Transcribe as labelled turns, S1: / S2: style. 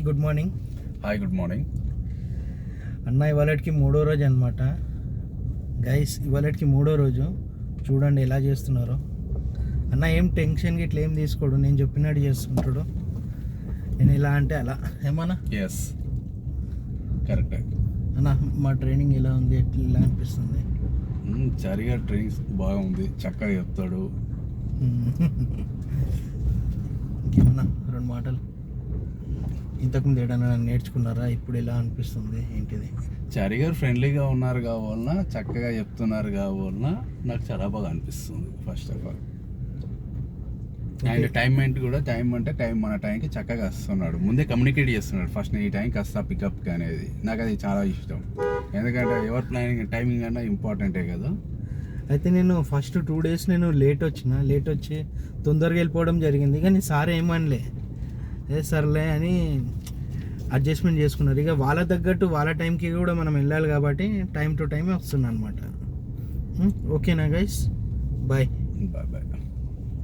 S1: Good morning.
S2: Hi, good morning
S1: అన్న. ఇవాళకి మూడో రోజు అనమాట గైస్. ఇవాళకి మూడో రోజు. చూడండి ఎలా చేస్తున్నారో. అన్న ఏం టెన్షన్కి ఇట్లా ఏం తీసుకోడు, నేను చెప్పినట్టు చేస్తుంటాడు. నేను ఇలా అంటే అలా ఏమన్నా.
S2: ఎస్, కరెక్టే
S1: అన్న. మా ట్రైనింగ్ ఎలా ఉంది, ఎలా అనిపిస్తుంది?
S2: చారిగా ట్రైనింగ్ బాగుంది, చక్కగా చెప్తాడు.
S1: ఇంకేమన్నా రెండు మాటలు ఇంతకుముందు ఏడన్నా నేర్చుకున్నారా? ఇప్పుడు ఎలా అనిపిస్తుంది ఏంటిది?
S2: చారి గారు ఫ్రెండ్లీగా ఉన్నారు కావాలన్నా, చక్కగా చెప్తున్నారు కావాలన్నా నాకు చాలా బాగా అనిపిస్తుంది. First of all and time కూడా టైం మన టైంకి చక్కగా వస్తున్నాడు. ముందే కమ్యూనికేట్ చేస్తున్నాడు. ఫస్ట్ నేను ఈ టైంకి వస్తా పికప్కి అనేది నాకు అది చాలా ఇష్టం. ఎందుకంటే ఎవరి ప్లానింగ్ టైమింగ్ అన్నా ఇంపార్టెంటే కదా.
S1: అయితే నేను ఫస్ట్ 2 days నేను లేట్ వచ్చి తొందరగా వెళ్ళిపోవడం జరిగింది. కానీ సార్ ఏమనలే, సర్లే అని అడ్జస్ట్మెంట్ చేసుకున్నారు. ఇక వాళ్ళ తగ్గట్టు వాళ్ళ టైంకి కూడా మనం వెళ్ళాలి కాబట్టి టైం టు టైం వస్తున్నాను అనమాట. ఓకేనా గైస్? బాయ్.
S2: Bye bye.